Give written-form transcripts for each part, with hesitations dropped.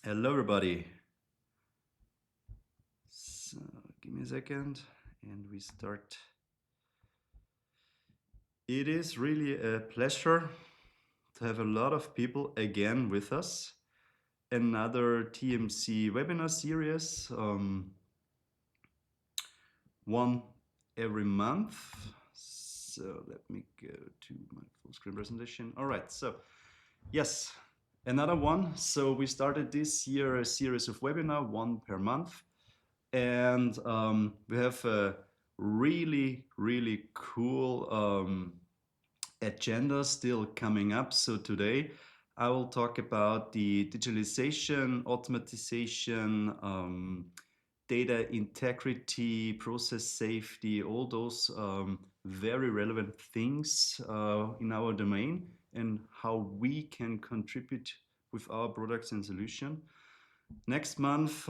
Hello, everybody. So, give me a second and we start. It is really a pleasure to have a lot of people again with us. Another TMC webinar series, one every month. So, let me go to my full screen presentation. All right, so yes, another one. So, we started this year a series of webinar, one per month. And we have a really cool agenda still coming up. So today I will talk about the digitalization, automatization, data integrity, process safety, all those very relevant things in our domain and how we can contribute with our products and solution. Next month,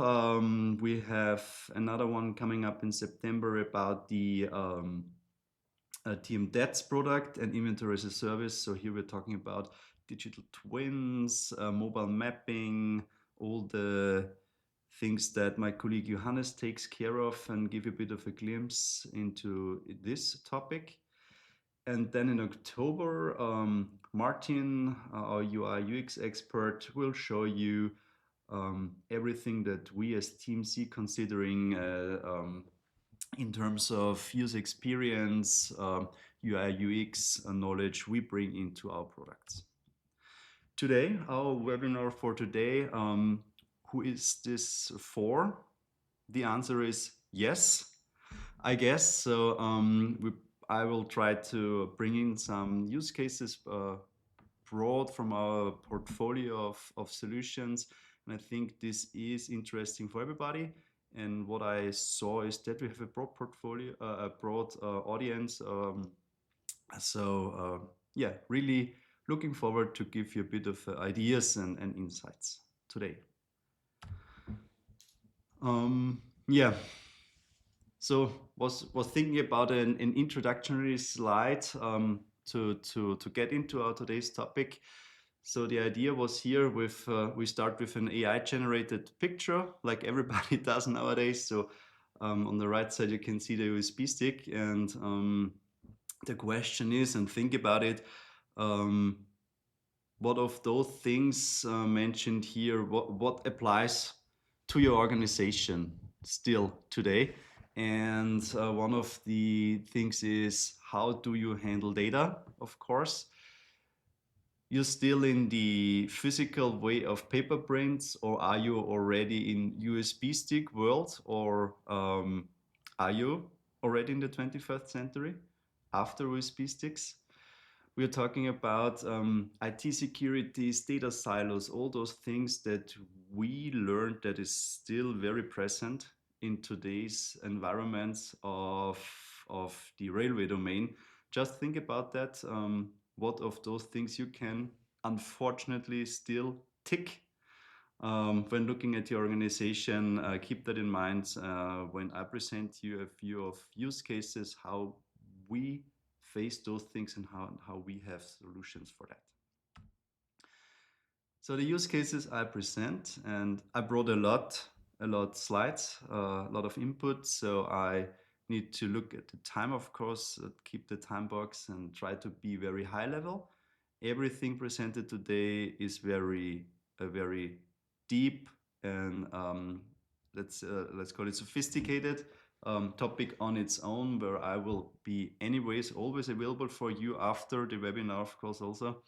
we have another one coming up in September about the TM product and inventory as a service. So here we're talking about digital twins, mobile mapping, all the things that my colleague Johannes takes care of, and give you a bit of a glimpse into this topic. And then in October, Martin, our UI UX expert, will show you everything that we as Team C considering in terms of user experience, UI UX knowledge we bring into our products. Today, our webinar for today, who is this for? The answer is yes, I guess. So I will try to bring in some use cases broad from our portfolio of solutions. And I think this is interesting for everybody. And what I saw is that we have a broad portfolio, a broad audience. Yeah, really looking forward to give you a bit of ideas and insights today. Yeah, so was thinking about an introductory slide to get into our today's topic. So the idea was here with we start with an AI generated picture like everybody does nowadays. So on the right side you can see the USB stick, and the question is, and think about it, what of those things mentioned here, what applies to your organization still today? And one of the things is, how do you handle data? Of course, you're still in the physical way of paper prints, or are you already in USB stick world, or are you already in the 21st century after USB sticks? We're talking about IT securities, data silos, all those things that we learned that is still very present in today's environments of the railway domain. Just think about that. What of those things you can unfortunately still tick when looking at your organization? Keep that in mind when I present you a few of use cases, how we face those things and how we have solutions for that. So the use cases I present, and I brought a lot slides, a lot of input. So I need to look at the time, of course, keep the time box and try to be very high level. Everything presented today is very deep and let's call it sophisticated topic on its own, where I will be anyways always available for you after the webinar, of course, also.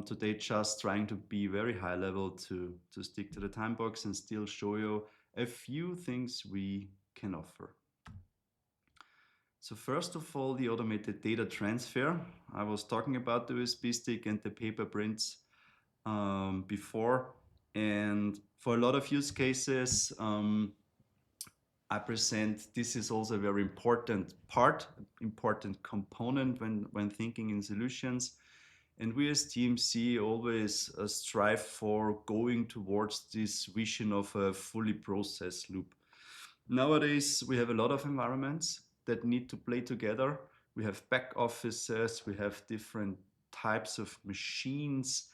Today just trying to be very high level to stick to the time box and still show you a few things we can offer. So first of all, the automated data transfer. I was talking about the USB stick and the paper prints before, and for a lot of use cases I present, this is also a very important part, important component when thinking in solutions. And we as TMC always strive for going towards this vision of a fully processed loop. Nowadays, we have a lot of environments that need to play together. We have back offices, we have different types of machines,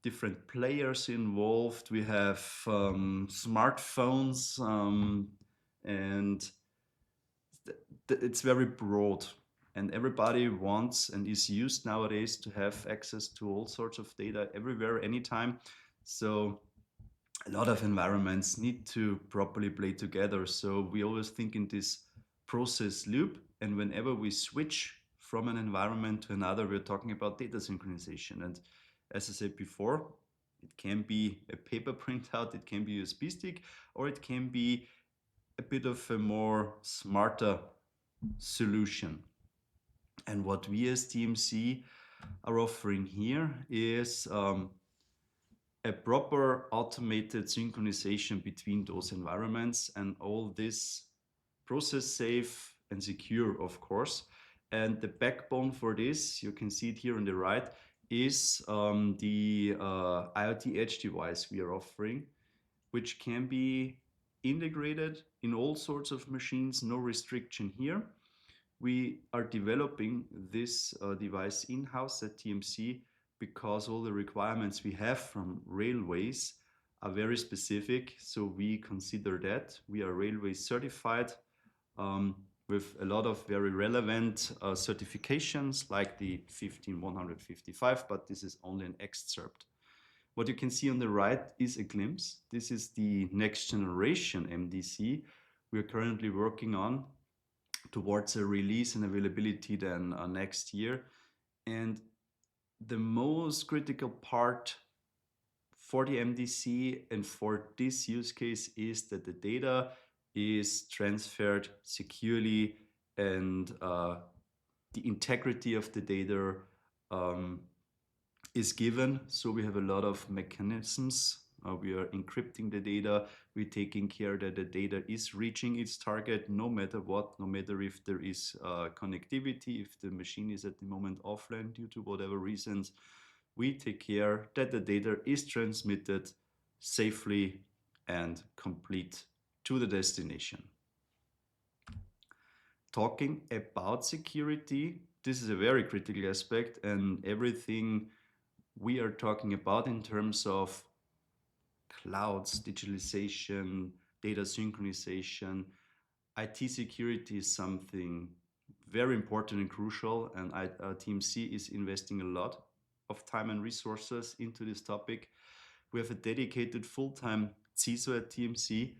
different players involved. We have smartphones, and it's very broad. And everybody wants and is used nowadays to have access to all sorts of data everywhere, anytime. So a lot of environments need to properly play together. So we always think in this process loop. And whenever we switch from an environment to another, we're talking about data synchronization. And as I said before, it can be a paper printout, it can be a USB stick, or it can be a bit of a more smarter solution. And what we as TMC are offering here is a proper automated synchronization between those environments, and all this process safe and secure, of course. And the backbone for this, you can see it here on the right, is the IoT Edge device we are offering, which can be integrated in all sorts of machines, no restriction here. We are developing this device in-house at TMC because all the requirements we have from railways are very specific. So we consider that we are railway certified um, with a lot of very relevant certifications like the 15155, but this is only an excerpt. What you can see on the right is a glimpse. This is the next generation MDC we're currently working on towards a release and availability then next year. And the most critical part for the MDC and for this use case is that the data is transferred securely, and the integrity of the data um, is given. So we have a lot of mechanisms. We are encrypting the data. We're taking care that the data is reaching its target no matter what, no matter if there is connectivity, if the machine is at the moment offline due to whatever reasons. We take care that the data is transmitted safely and complete to the destination. Talking about security, this is a very critical aspect, and everything we are talking about in terms of clouds, digitalization, data synchronization, IT security is something very important and crucial, and TMC is investing a lot of time and resources into this topic. We have a dedicated full-time CISO at TMC,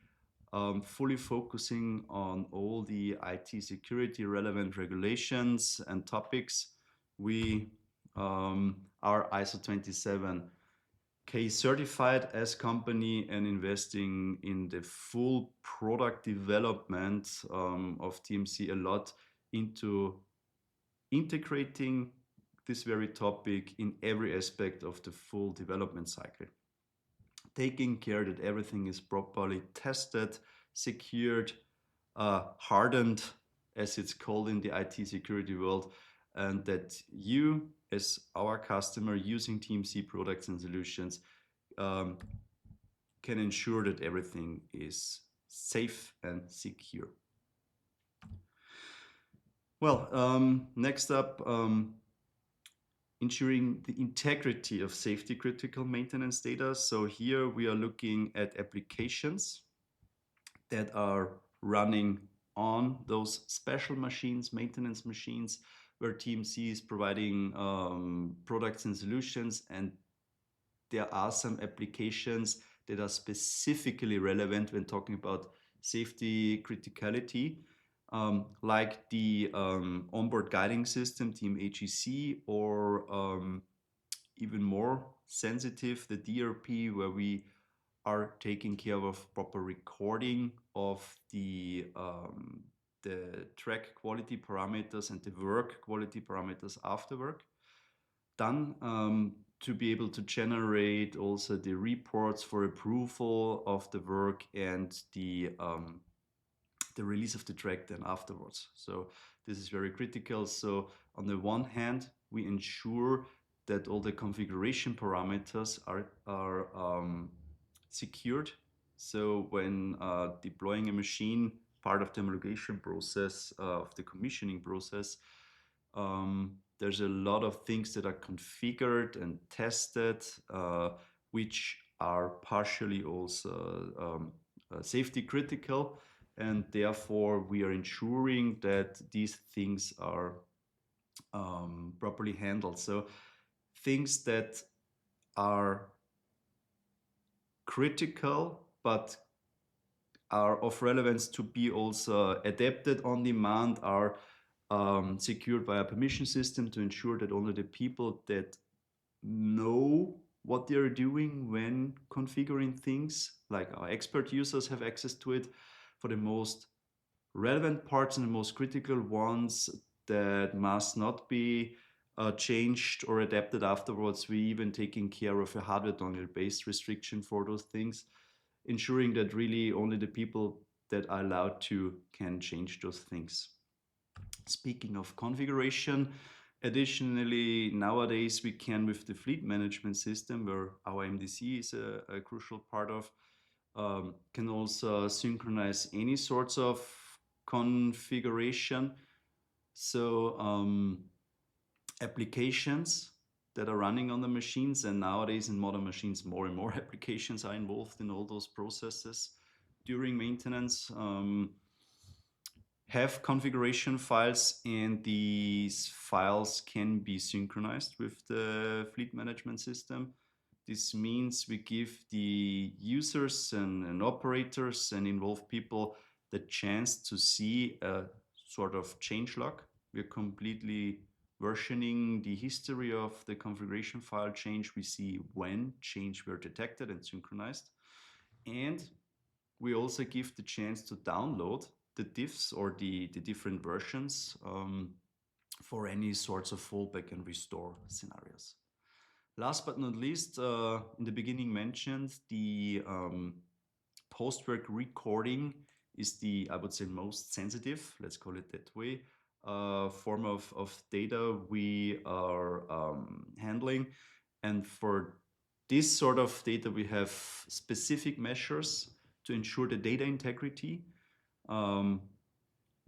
fully focusing on all the IT security relevant regulations and topics. We are ISO 27K certified as company and investing in the full product development of TMC a lot into integrating this very topic in every aspect of the full development cycle, taking care that everything is properly tested, secured, hardened, as it's called in the IT security world, and that you, as our customer using TMC products and solutions, can ensure that everything is safe and secure. Well, next up, ensuring the integrity of safety critical maintenance data. So here we are looking at applications that are running on those special machines, maintenance machines, where TMC is providing products and solutions. And there are some applications that are specifically relevant when talking about safety criticality, like the onboard guiding system, tmAGC, or even more sensitive, the DRP, where we are taking care of proper recording of the track quality parameters and the work quality parameters after work. Done to be able to generate also the reports for approval of the work and the release of the track then afterwards. So this is very critical. So on the one hand, we ensure that all the configuration parameters are secured. So when deploying a machine, part of the homologation process, of the commissioning process, there's a lot of things that are configured and tested, which are partially also safety critical, and therefore we are ensuring that these things are properly handled. So things that are critical but are of relevance to be also adapted on demand are secured by a permission system to ensure that only the people that know what they're doing when configuring things, like our expert users, have access to it. For the most relevant parts and the most critical ones that must not be changed or adapted afterwards, we even taking care of a hardware dongle based restriction for those things, ensuring that really only the people that are allowed to can change those things. Speaking of configuration, additionally, nowadays we can, with the fleet management system, where our MDC is a crucial part of, can also synchronize any sorts of configuration. So applications that are running on the machines, and nowadays in modern machines more and more applications are involved in all those processes during maintenance, have configuration files, and these files can be synchronized with the fleet management system. This means we give the users and operators and involved people the chance to see a sort of changelog. We're completely versioning the history of the configuration file change. We see when change were detected and synchronized. And we also give the chance to download the diffs or the different versions for any sorts of fallback and restore scenarios. Last but not least, in the beginning mentioned, the post-work recording is the, I would say, most sensitive, let's call it that way, form of data we are handling. And for this sort of data, we have specific measures to ensure the data integrity,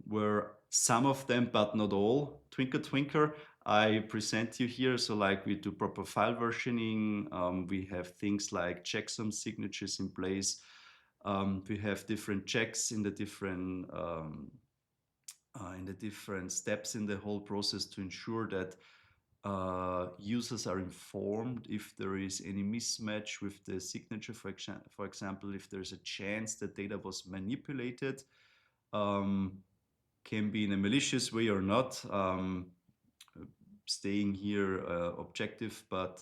where some of them, but not all, twinkle, I present you here. So like we do proper file versioning, we have things like checksum signatures in place. We have different checks in the different steps in the whole process to ensure that users are informed if there is any mismatch with the signature. For example, if there's a chance that data was manipulated, can be in a malicious way or not. Staying here objective, but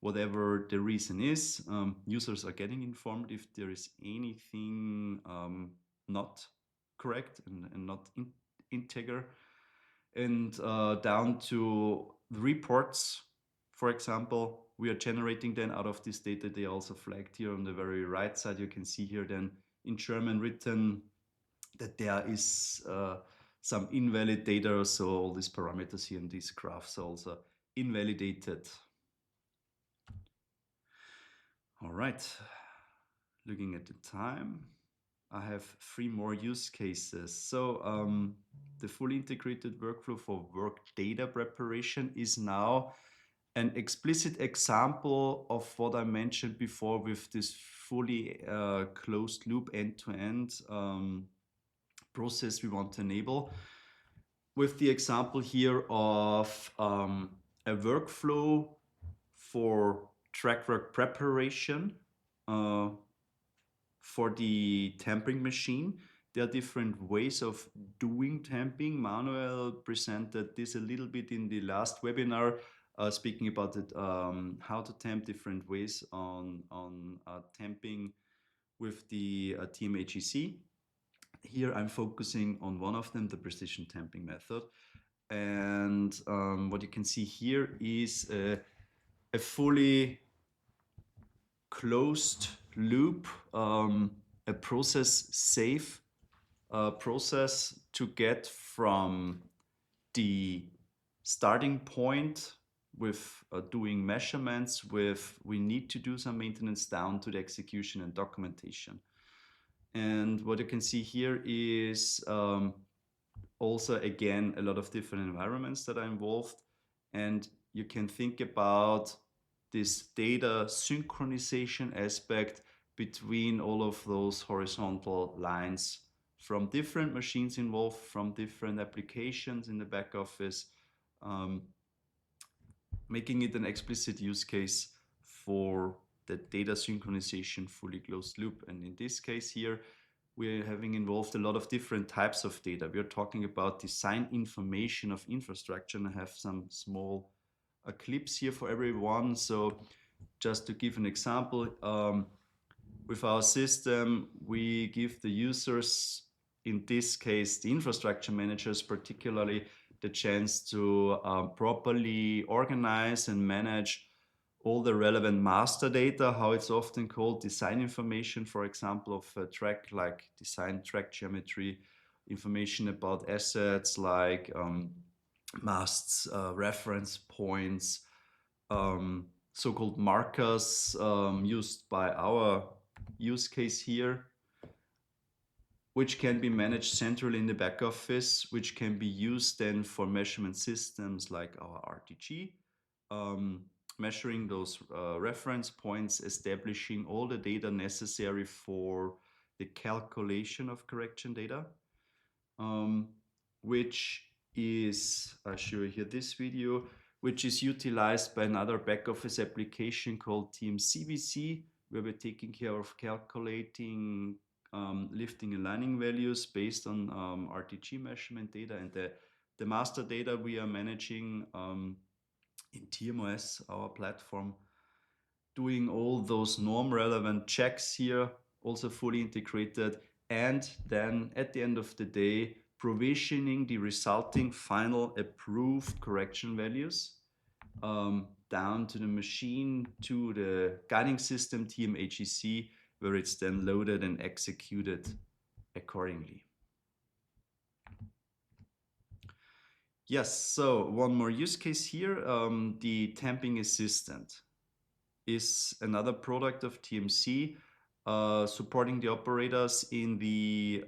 whatever the reason is, users are getting informed if there is anything not correct and not integer. And down to reports, for example, we are generating then out of this data. They also flagged here on the very right side. You can see here then in German written that there is some invalid data. So all these parameters here in these graphs are also invalidated. All right, looking at the time, I have 3 more use cases. So the fully integrated workflow for work data preparation is now an explicit example of what I mentioned before with this fully closed loop end-to-end process we want to enable. With the example here of a workflow for track work preparation for the tamping machine. There are different ways of doing tamping. Manuel presented this a little bit in the last webinar, speaking about it, how to tamp, different ways on tamping with the tmAGC. Here I'm focusing on one of them, the precision tamping method. And what you can see here is a fully closed loop, a process safe process to get from the starting point with doing measurements, with we need to do some maintenance, down to the execution and documentation. And what you can see here is also, again, a lot of different environments that are involved. and you can think about this data synchronization aspect between all of those horizontal lines from different machines involved, from different applications in the back office, um, making it an explicit use case for the data synchronization fully closed loop. And in this case here, we're having involved a lot of different types of data. We're talking about design information of infrastructure, and I have some small clips here for everyone. So just to give an example, with our system, we give the users, in this case, the infrastructure managers particularly, the chance to properly organize and manage all the relevant master data, how it's often called, design information, for example, of a track, like design track geometry, information about assets like masts, reference points, so-called markers used by our use case here, which can be managed centrally in the back office, which can be used then for measurement systems like our RTG, measuring those reference points, establishing all the data necessary for the calculation of correction data, which is, I'll show you here this video, which is utilized by another back office application called tmCBC, where we're taking care of calculating lifting and lining values based on RTG measurement data, and the master data we are managing in tmOS, our platform, doing all those norm relevant checks here, also fully integrated, and then at the end of the day, provisioning the resulting final approved correction values down to the machine, to the guiding system tmAGC, where it's then loaded and executed accordingly. Yes, so one more use case here, the tamping assistant is another product of tmC, supporting the operators in the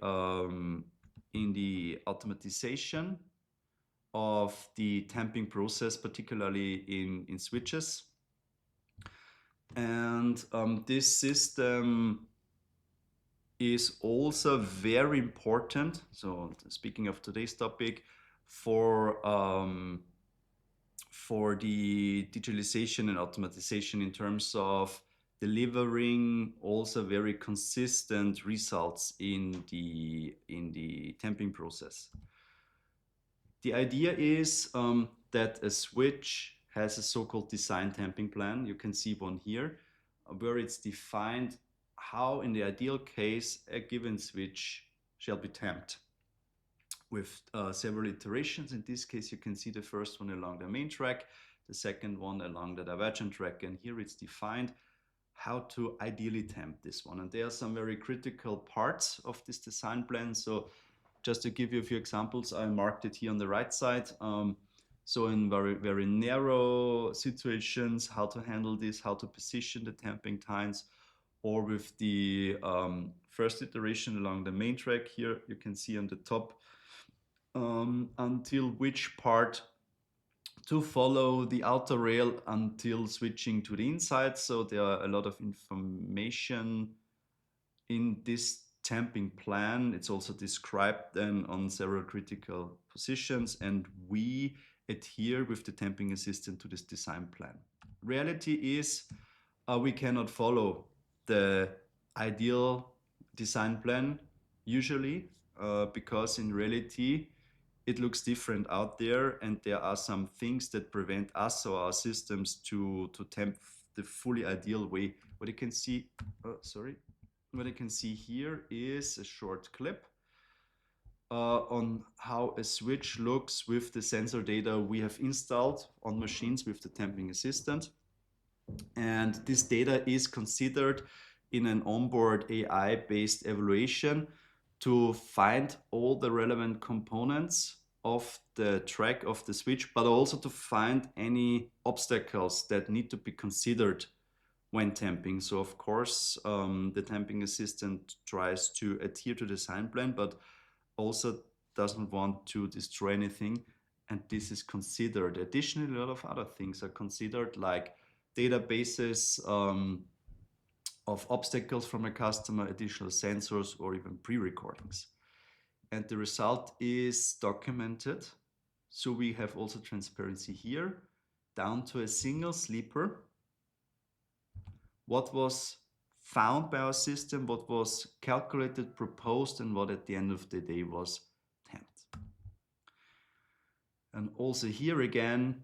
automatization of the tamping process, particularly in switches. And this system is also very important. So speaking of today's topic, for the digitalization and automatization in terms of delivering also very consistent results in the tamping process. The idea is that a switch has a so-called design tamping plan. You can see one here, where it's defined how, in the ideal case, a given switch shall be tamped with several iterations. In this case, you can see the first one along the main track, the second one along the divergent track, and here it's defined how to ideally tamp this one. And there are some very critical parts of this design plan. So just to give you a few examples, I marked it here on the right side. So in very, very narrow situations, how to handle this, how to position the tamping tines, or with the first iteration along the main track here, you can see on the top until which part to follow the outer rail until switching to the inside. So there are a lot of information in this tamping plan. It's also described then on several critical positions, and we adhere with the tamping assistant to this design plan. Reality is we cannot follow the ideal design plan usually because in reality it looks different out there, and there are some things that prevent us or our systems to temp the fully ideal way. What you can see, what you can see here is a short clip on how a switch looks with the sensor data we have installed on machines with the tamping assistant. And this data is considered in an onboard AI-based evaluation to find all the relevant components of the track of the switch, but also to find any obstacles that need to be considered when tamping. So of course, the tamping assistant tries to adhere to the design plan, but also doesn't want to destroy anything. and this is considered. Additionally, a lot of other things are considered, like databases of obstacles from a customer, additional sensors, or even pre-recordings. And the result is documented. So we have also transparency here, down to a single sleeper. What was found by our system, what was calculated, proposed, and what at the end of the day was tamped. And also here again,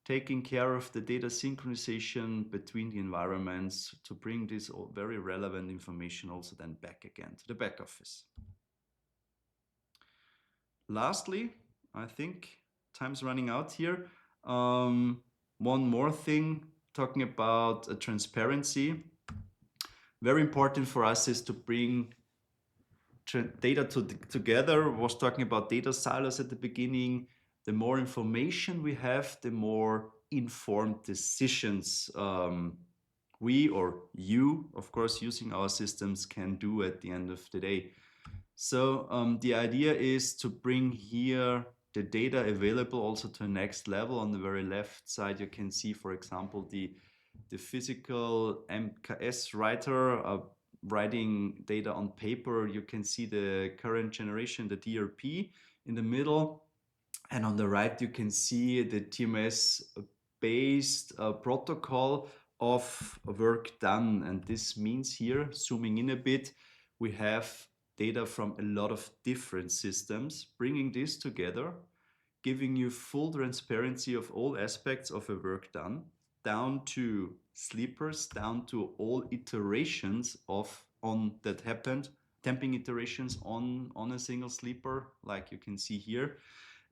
taking care of the data synchronization between the environments to bring this very relevant information also then back again to the back office. Lastly, I think time's running out here. One more thing, talking about transparency. Very important for us is to bring data together. Was talking about data silos at the beginning. The more information we have, the more informed decisions we or you, of course, using our systems can do at the end of the day. So the idea is to bring here the data available also to a next level. On the very left side, you can see, for example, the physical MKS writer writing data on paper. You can see the current generation, the DRP in the middle. And on the right, you can see the tmOS based protocol of work done. And this means here, zooming in a bit, we have data from a lot of different systems, bringing this together, giving you full transparency of all aspects of a work done, down to sleepers, down to all iterations on that happened, tamping iterations on a single sleeper, like you can see here.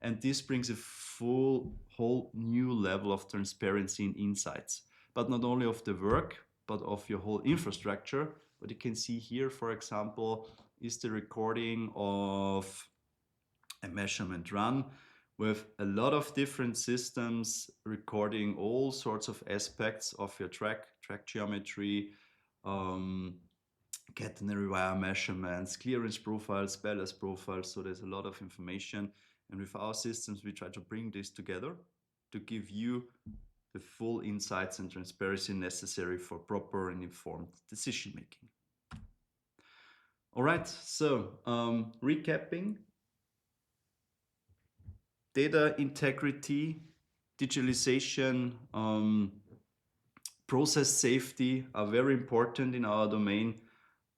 And this brings a whole new level of transparency and insights, but not only of the work, but of your whole infrastructure. What you can see here, for example, is the recording of a measurement run with a lot of different systems recording all sorts of aspects of your track geometry, catenary wire measurements, clearance profiles, ballast profiles. So there's a lot of information. And with our systems, we try to bring this together to give you the full insights and transparency necessary for proper and informed decision making. All right, so recapping, data integrity, digitalization, process safety are very important in our domain.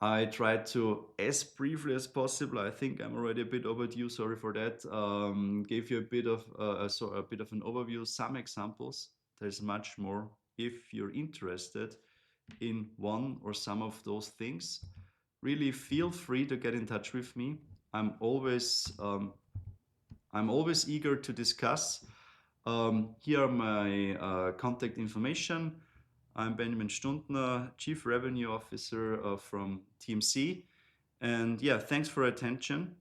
I tried to, as briefly as possible, I think I'm already a bit overdue, sorry for that, gave you a bit of an overview, some examples. There's much more. If you're interested in one or some of those things, really feel free to get in touch with me. I'm always eager to discuss. Here are my contact information. I'm Benjamin Stuntner, Chief Revenue Officer from TMC. And yeah, thanks for your attention.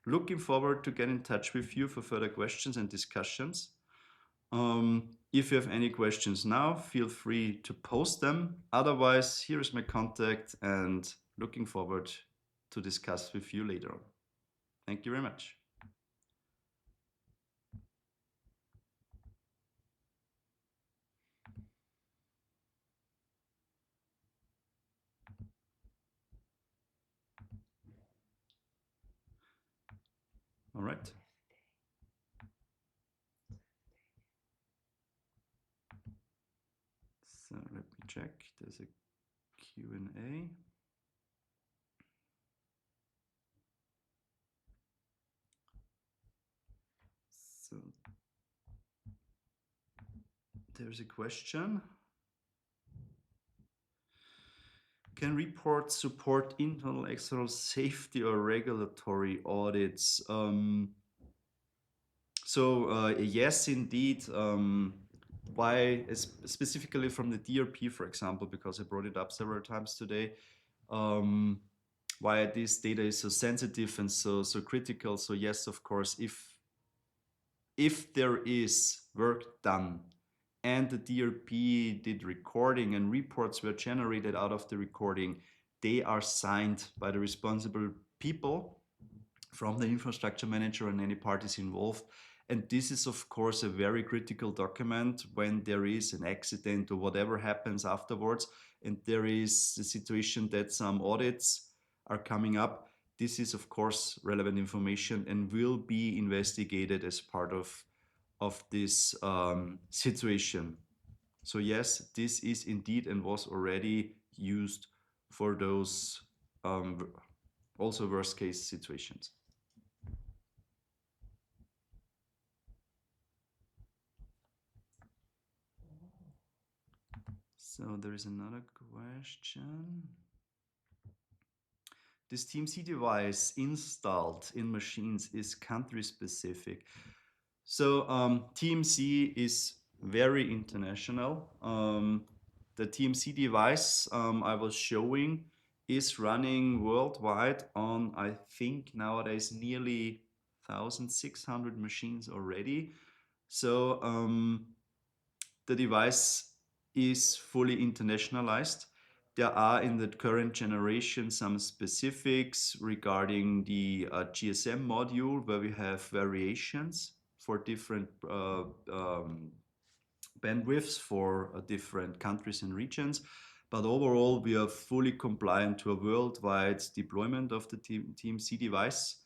Looking forward to get in touch with you for further questions and discussions. If you have any questions now, feel free to post them. Otherwise, here is my contact and looking forward to discuss with you later on. Thank you very much. All right. So let me check. There's a Q&A. So there's a question. Can reports support internal, external safety or regulatory audits? Yes, indeed. Why, specifically from the DRP, for example, because I brought it up several times today, why this data is so sensitive and so critical. So yes, of course, if there is work done and the DRP did recording and reports were generated out of the recording, they are signed by the responsible people from the infrastructure manager and any parties involved. And this is, of course, a very critical document when there is an accident or whatever happens afterwards, and there is the situation that some audits are coming up. This is, of course, relevant information and will be investigated as part of this situation. So yes, this is indeed and was already used for those also worst case situations. So there is another question. This TMC device installed in machines is country specific. So TMC is very international. The TMC device I was showing is running worldwide on, I think nowadays, nearly 1,600 machines already. So the device is fully internationalized. There are in the current generation some specifics regarding the GSM module where we have variations for different bandwidths for different countries and regions. But overall, we are fully compliant to a worldwide deployment of the TMC device,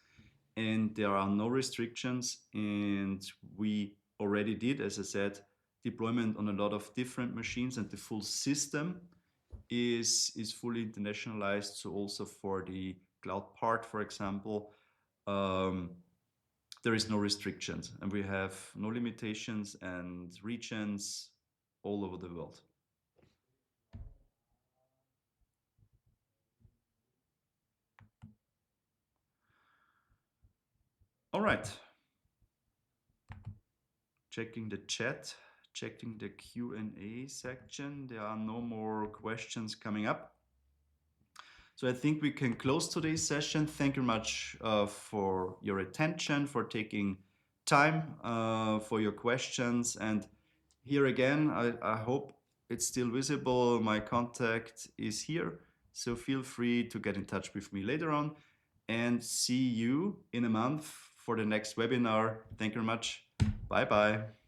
and there are no restrictions. And we already did, as I said, deployment on a lot of different machines, and the full system is fully internationalized. So also for the cloud part, for example, there is no restrictions, and we have no limitations and regions all over the world. All right. Checking the chat, checking the Q&A section. There are no more questions coming up. So I think we can close today's session. Thank you very much for your attention, for taking time, for your questions. And here again, I hope it's still visible. My contact is here. So feel free to get in touch with me later on, and see you in a month for the next webinar. Thank you very much. Bye-bye.